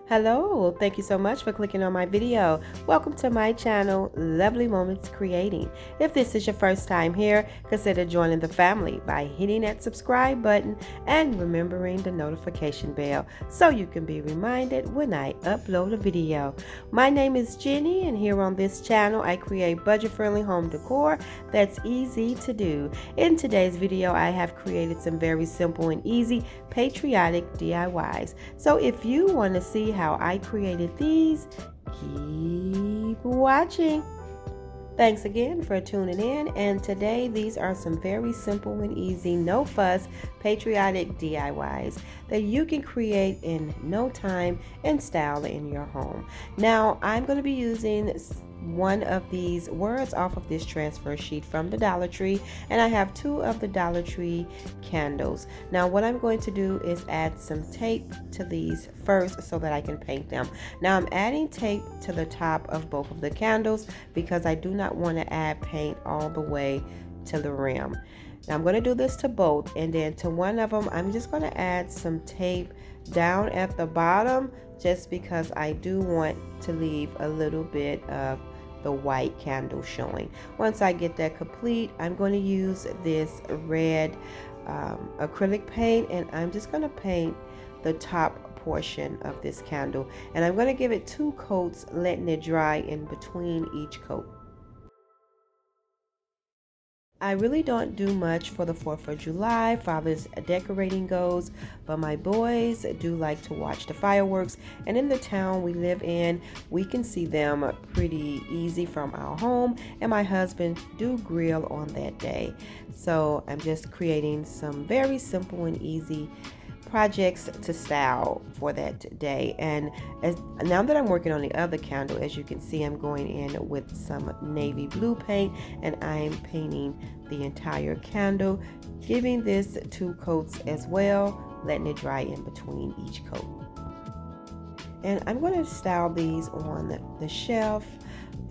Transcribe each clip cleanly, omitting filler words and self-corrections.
Hello, thank you so much for clicking on my video. Welcome to my channel, Lovely Moments Creating. If this is your first time here, consider joining the family by hitting that subscribe button and remembering the notification bell so you can be reminded when I upload a video. My name is Jenny, and here on this channel I create budget-friendly home decor that's easy to do. In today's video I have created some very simple and easy patriotic DIYs. So if you want to see how I created these, keep watching. Thanks again for tuning in, and today these are some very simple and easy, no fuss, patriotic DIYs that you can create in no time and style in your home. Now I'm going to be using one of these words off of this transfer sheet from the Dollar Tree, and I have two of the Dollar Tree candles. Now what I'm going to do is add some tape to these first so that I can paint them. Now I'm adding tape to the top of both of the candles because I do not want to add paint all the way to the rim. Now I'm going to do this to both, and then to one of them I'm just going to add some tape down at the bottom just because I do want to leave a little bit of the white candle showing. Once I get that complete, I'm going to use this red acrylic paint, and I'm just going to paint the top portion of this candle, and I'm going to give it 2 coats, letting it dry in between each coat. I really don't do much for the 4th of July, Father's decorating goes, but my boys do like to watch the fireworks, and in the town we live in, we can see them pretty easy from our home, and my husband do grill on that day. So I'm just creating some very simple and easy projects to style for that day. And now that I'm working on the other candle, as you can see, I'm going in with some navy blue paint, and I'm painting the entire candle, giving this 2 coats as well, letting it dry in between each coat. And I'm going to style these on the shelf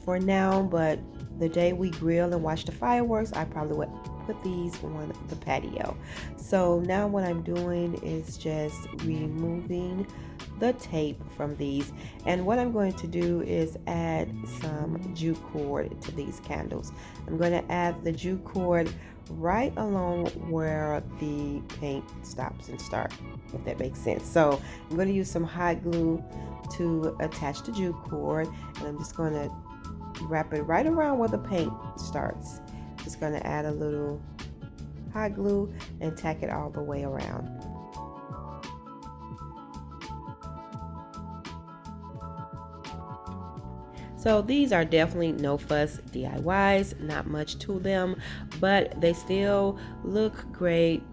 for now, but the day we grill and watch the fireworks, I probably would put these on the patio. So now what I'm doing is just removing the tape from these, and what I'm going to do is add some jute cord to these candles. I'm going to add the jute cord right along where the paint stops and starts, if that makes sense. So I'm going to use some hot glue to attach the jute cord, and I'm just going to wrap it right around where the paint starts. Just going to add a little hot glue and tack it all the way around. So these are definitely no fuss DIYs, not much to them, but they still look great.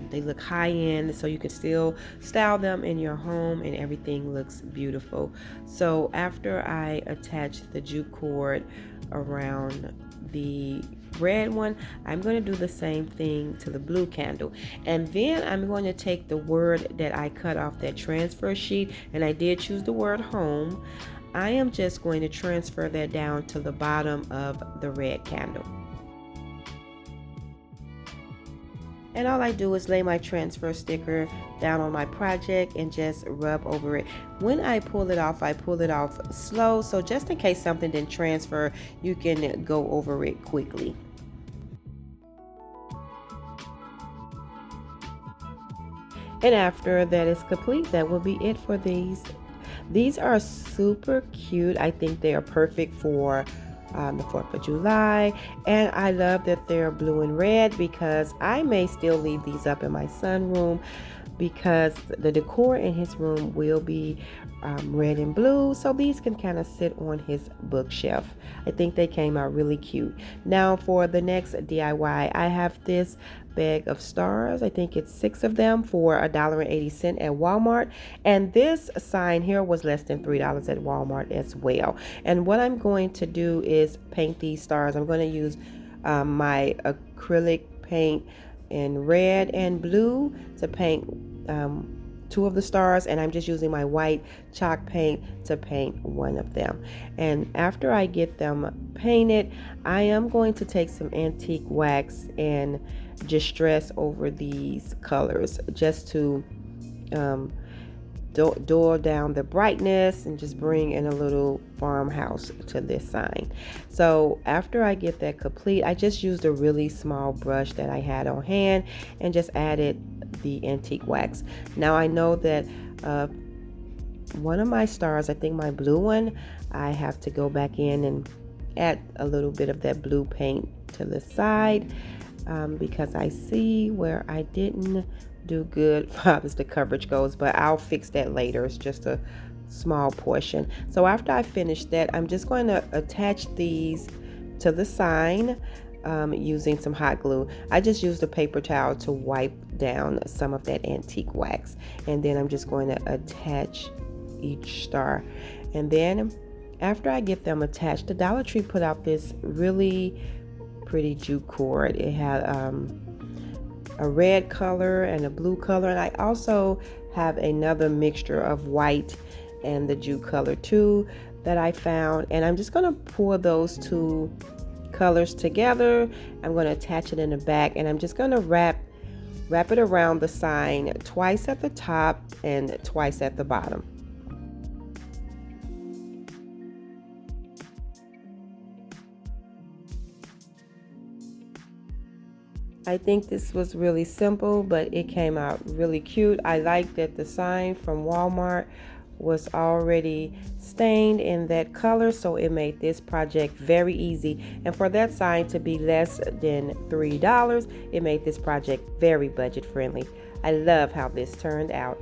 They look high end, so you can still style them in your home and everything looks beautiful. So after I attach the jute cord around the red one, I'm going to do the same thing to the blue candle, and then I'm going to take the word that I cut off that transfer sheet, and I did choose the word home. I am just going to transfer that down to the bottom of the red candle. And all I do is lay my transfer sticker down on my project and just rub over it. When I pull it off slow, so just in case something didn't transfer, you can go over it quickly. And after that is complete, that will be it for these. These are super cute. I think they are perfect for the 4th of July, and I love that they're blue and red because I may still leave these up in my sunroom because the decor in his room will be red and blue, so these can kind of sit on his bookshelf. I think they came out really cute. Now for the next DIY, I have this bag of stars. I think it's 6 of them for $1.80 at Walmart, and this sign here was less than $3 at Walmart as well. And what I'm going to do is paint these stars. I'm going to use my acrylic paint in red and blue to paint 2 of the stars, and I'm just using my white chalk paint to paint one of them. And after I get them painted, I am going to take some antique wax and just stress over these colors just to dull down the brightness and just bring in a little farmhouse to this sign. So after I get that complete, I just used a really small brush that I had on hand and just added the antique wax. Now I know that one of my stars, I think my blue one, I have to go back in and add a little bit of that blue paint to the side because I see where I didn't do good as far as the coverage goes, but I'll fix that later. It's just a small portion. So after I finish that, I'm just going to attach these to the sign using some hot glue. I just used a paper towel to wipe down some of that antique wax, and then I'm just going to attach each star. And then after I get them attached, the Dollar Tree put out this really pretty jute cord. It had a red color and a blue color, and I also have another mixture of white and the jute color too that I found, and I'm just going to pour those two colors together. I'm going to attach it in the back, and I'm just going to wrap it around the sign twice at the top and twice at the bottom. I think this was really simple, but it came out really cute. I like that the sign from Walmart was already stained in that color, so it made this project very easy. And for that sign to be less than $3, it made this project very budget friendly. I love how this turned out.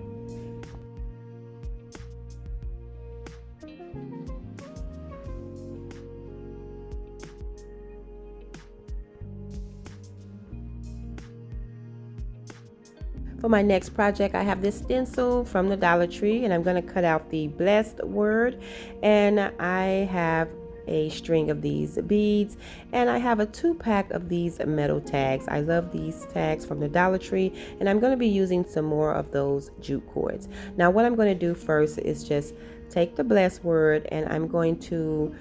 For my next project, I have this stencil from the Dollar Tree, and I'm going to cut out the blessed word, and I have a string of these beads, and I have a 2-pack of these metal tags. I love these tags from the Dollar Tree, and I'm going to be using some more of those jute cords. Now what I'm going to do first is just take the blessed word, and I'm going to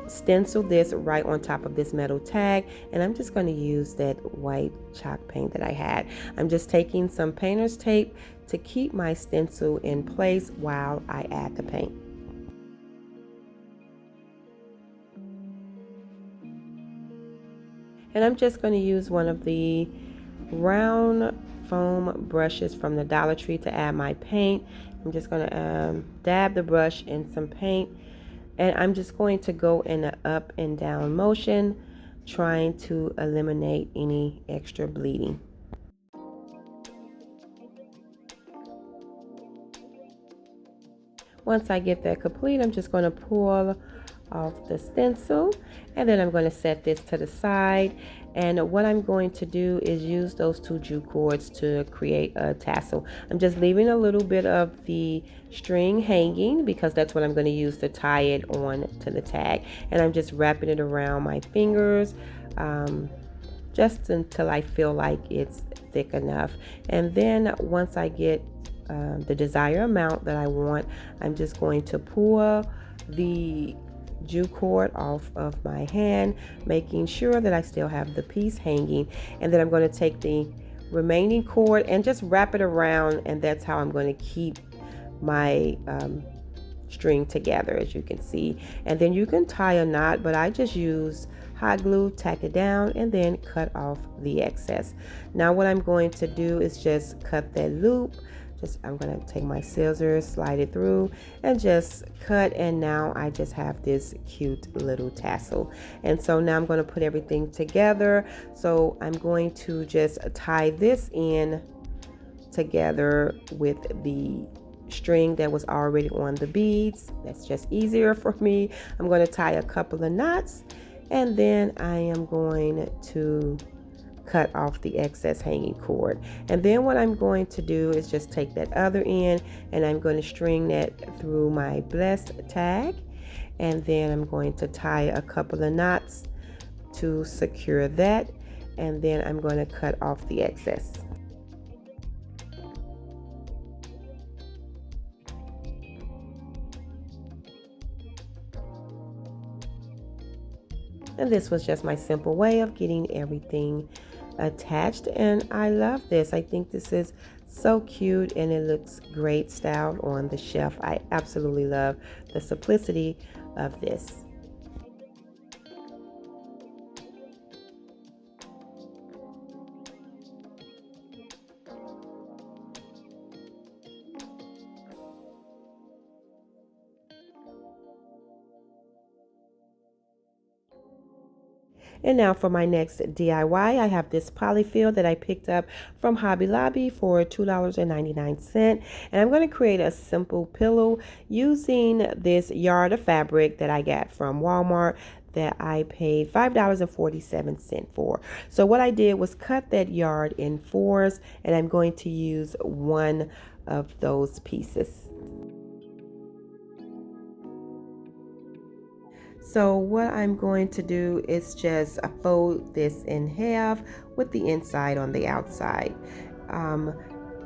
stencil this right on top of this metal tag, and I'm just going to use that white chalk paint that I had. I'm just taking some painter's tape to keep my stencil in place while I add the paint. And I'm just going to use one of the round foam brushes from the Dollar Tree to add my paint. I'm just going to dab the brush in some paint, and I'm just going to go in an up and down motion, trying to eliminate any extra bleeding. Once I get that complete, I'm just going to pull off the stencil, and then I'm going to set this to the side. And what I'm going to do is use those two jute cords to create a tassel. I'm just leaving a little bit of the string hanging because that's what I'm going to use to tie it on to the tag. And I'm just wrapping it around my fingers just until I feel like it's thick enough. And then once I get the desired amount that I want, I'm just going to pull the jute cord off of my hand, making sure that I still have the piece hanging, and then I'm going to take the remaining cord and just wrap it around, and that's how I'm going to keep my string together, as you can see. And then you can tie a knot, but I just use hot glue, tack it down, and then cut off the excess. Now what I'm going to do is just cut that loop. I'm going to take my scissors, slide it through, and just cut, and now I just have this cute little tassel. And so now I'm going to put everything together. So I'm going to just tie this in together with the string that was already on the beads. That's just easier for me. I'm going to tie a couple of knots, and then I am going to cut off the excess hanging cord. And then what I'm going to do is just take that other end, and I'm going to string that through my blessed tag, and then I'm going to tie a couple of knots to secure that, and then I'm going to cut off the excess. And this was just my simple way of getting everything attached, and I love this. I think this is So cute, and it looks great styled on the shelf. I absolutely love the simplicity of this. And now for my next DIY, I have this polyfill that I picked up from Hobby Lobby for $2.99. And I'm going to create a simple pillow using this yard of fabric that I got from Walmart that I paid $5.47 for. So what I did was cut that yard in fours, and I'm going to use one of those pieces. So what I'm going to do is just fold this in half with the inside on the outside. Um,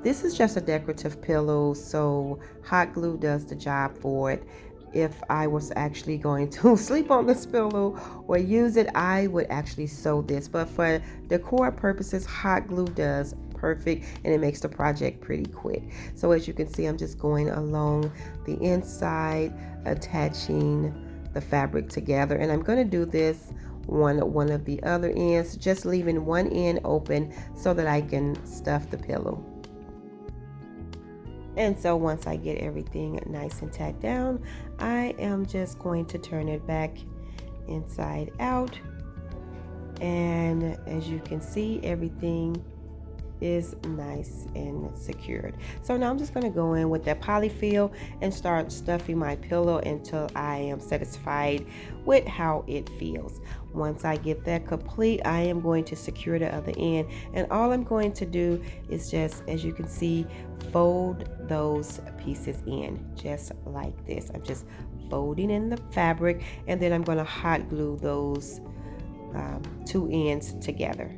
this is just a decorative pillow, so hot glue does the job for it. If I was actually going to sleep on this pillow or use it, I would actually sew this. But for decor purposes, hot glue does perfect, and it makes the project pretty quick. So as you can see, I'm just going along the inside, attaching the fabric together, and I'm going to do this on one of the other ends, just leaving one end open so that I can stuff the pillow. And so once I get everything nice and tacked down, I am just going to turn it back inside out, and as you can see, everything is nice and secured. So now I'm just going to go in with that polyfill and start stuffing my pillow until I am satisfied with how it feels. Once I get that complete, I am going to secure the other end, and all I'm going to do is just, as you can see, fold those pieces in just like this. I'm just folding in the fabric, and then I'm going to hot glue those two ends together.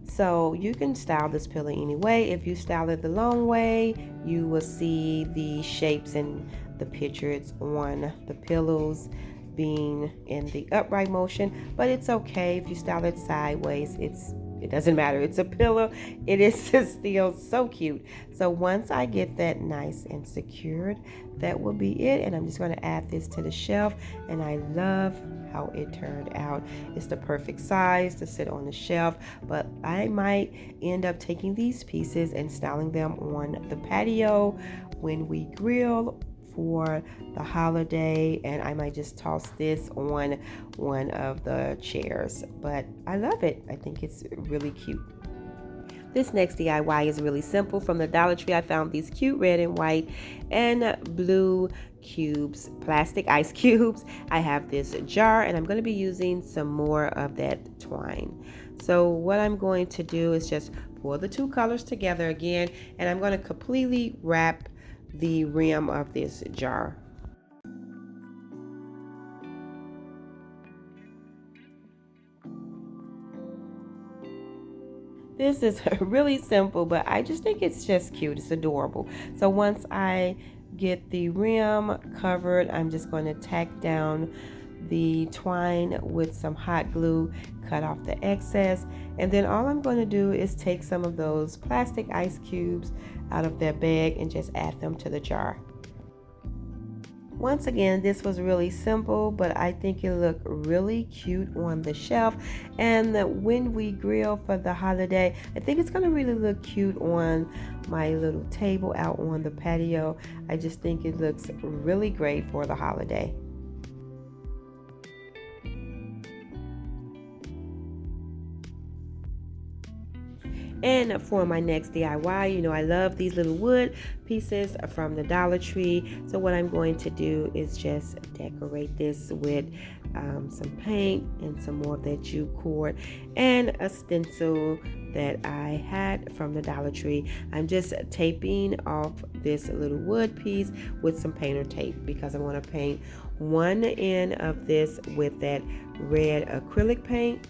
So you can style this pillow any way. If you style it the long way, you will see the shapes in the pictures on the pillows being in the upright motion, but it's okay if you style it sideways. It doesn't matter. It's a pillow. It is still so cute. So once I get that nice and secured, that will be it. And I'm just going to add this to the shelf. And I love how it turned out. It's the perfect size to sit on the shelf, but I might end up taking these pieces and styling them on the patio when we grill for the holiday, and I might just toss this on one of the chairs. But I love it. I think it's really cute. This next DIY is really simple. From the Dollar Tree, I found these cute red and white and blue cubes, plastic ice cubes. I have this jar, and I'm going to be using some more of that twine. So what I'm going to do is just pour the two colors together again, and I'm going to completely wrap the rim of this jar. This is really simple, but I just think it's just cute. It's adorable. So once I get the rim covered, I'm just going to tack down the twine with some hot glue, cut off the excess, and then all I'm going to do is take some of those plastic ice cubes out of their bag and just add them to the jar. Once again, this was really simple, but I think it looked really cute on the shelf. And when we grill for the holiday, I think it's going to really look cute on my little table out on the patio. I just think it looks really great for the holiday. And for my next DIY, I love these little wood pieces from the Dollar Tree. So what I'm going to do is just decorate this with some paint and some more of that jute cord and a stencil that I had from the Dollar Tree. I'm just taping off this little wood piece with some painter tape because I want to paint one end of this with that red acrylic paint.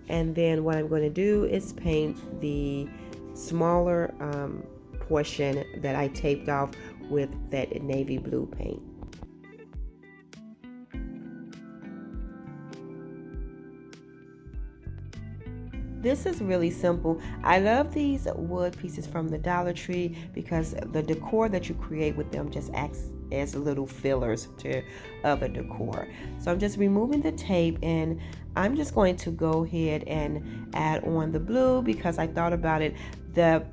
And then what I'm going to do is paint the smaller portion that I taped off with that navy blue paint. This is really simple. I love these wood pieces from the Dollar Tree because the decor that you create with them just acts as little fillers to other decor. So I'm just removing the tape, and I'm just going to go ahead and add on the blue because I thought about it. The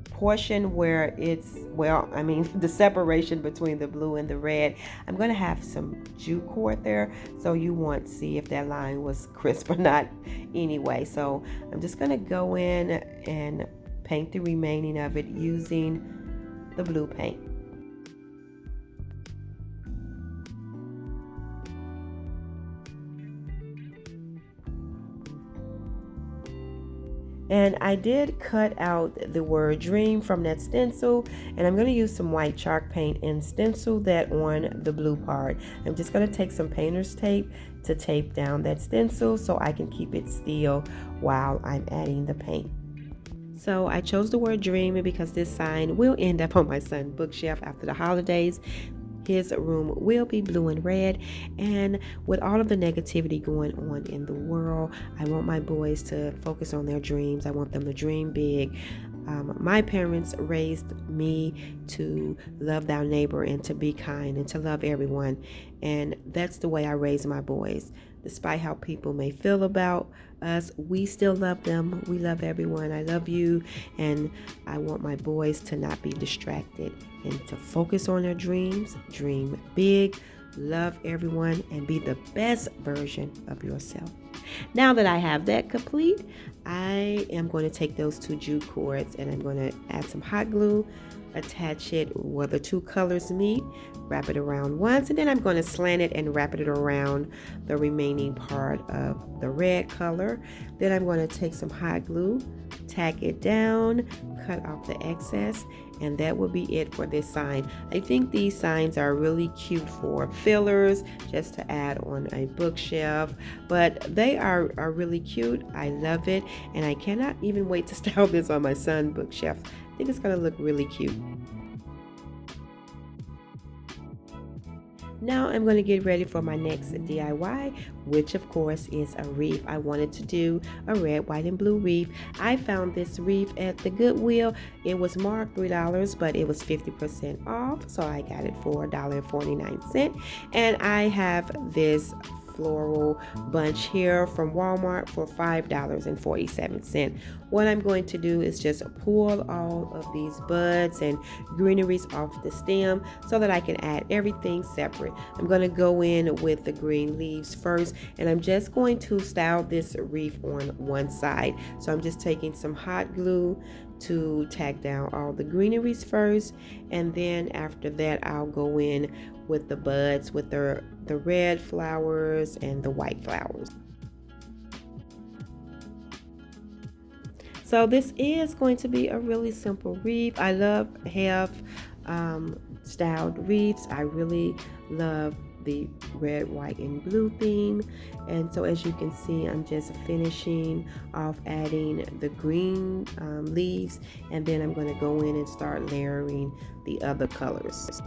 portion where it's, well, I mean, the separation between the blue and the red, I'm going to have some jute cord there, so you want to see if that line was crisp or not anyway. So I'm just going to go in and paint the remaining of it using the blue paint. And I did cut out the word dream from that stencil, and I'm going to use some white chalk paint and stencil that on the blue part. I'm just going to take some painter's tape to tape down that stencil so I can keep it still while I'm adding the paint. So I chose the word dream because this sign will end up on my son's bookshelf after the holidays. His room will be blue and red, and with all of the negativity going on in the world, I want my boys to focus on their dreams. I want them to dream big. My parents raised me to love thy neighbor and to be kind and to love everyone, and that's the way I raise my boys. Despite how people may feel about us, we still love them. We love everyone. I love you, and I want my boys to not be distracted and to focus on their dreams, dream big, love everyone, and be the best version of yourself. Now that I have that complete, I am going to take those two jute cords and I'm going to add some hot glue, attach it where the two colors meet, wrap it around once, and then I'm going to slant it and wrap it around the remaining part of the red color. Then I'm going to take some hot glue, tack it down, cut off the excess, and that will be it for this sign. I think these signs are really cute for fillers, just to add on a bookshelf, but they are really cute. I love it, and I cannot even wait to style this on my son's bookshelf. I think it's going to look really cute. Now I'm going to get ready for my next DIY, which of course is a wreath. I wanted to do a red, white, and blue wreath. I found this wreath at the Goodwill. It was marked $3, but it was 50% off, so I got it for $1.49. And I have this floral bunch here from Walmart for $5.47. What I'm going to do is just pull all of these buds and greeneries off the stem so that I can add everything separate. I'm going to go in with the green leaves first, and I'm just going to style this wreath on one side. So I'm just taking some hot glue to tack down all the greeneries first, and then after that I'll go in with the buds with the red flowers and the white flowers. So this is going to be a really simple wreath. I love half styled wreaths. I really love the red, white, and blue theme. And so as you can see, I'm just finishing off adding the green leaves, and then I'm going to go in and start layering the other colors.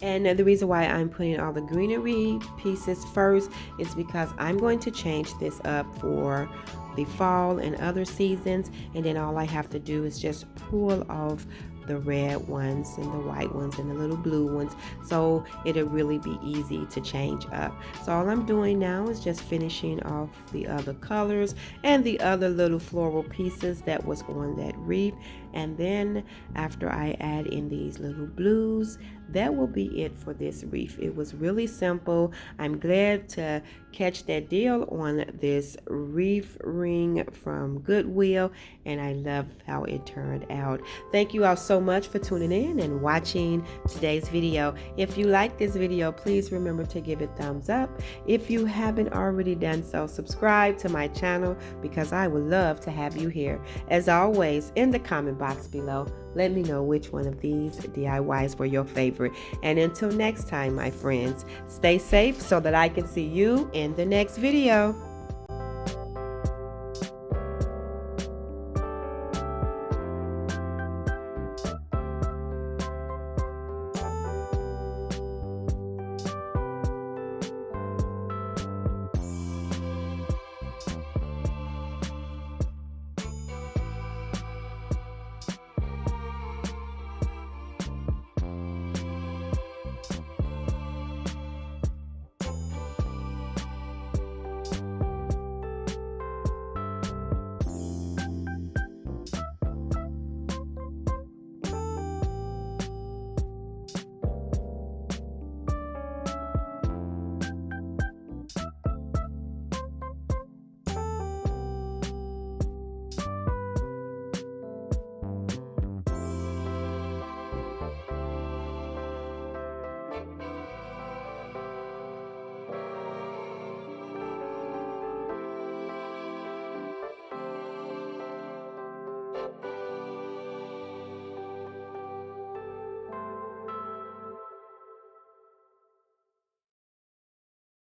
And the reason why I'm putting all the greenery pieces first is because I'm going to change this up for the fall and other seasons, and then all I have to do is just pull off the red ones and the white ones and the little blue ones, so it'll really be easy to change up. So all I'm doing now is just finishing off the other colors and the other little floral pieces that was on that wreath, and then after I add in these little blues, that will be it for this wreath. It was really simple. I'm glad to catch that deal on this wreath ring from Goodwill, and I love how it turned out. Thank you all so much for tuning in and watching today's video. If you like this video, please remember to give it a thumbs up. If you haven't already done so, subscribe to my channel because I would love to have you here. As always, in the comment box below, let me know which one of these DIYs were your favorite. And until next time, my friends, stay safe so that I can see you in the next video.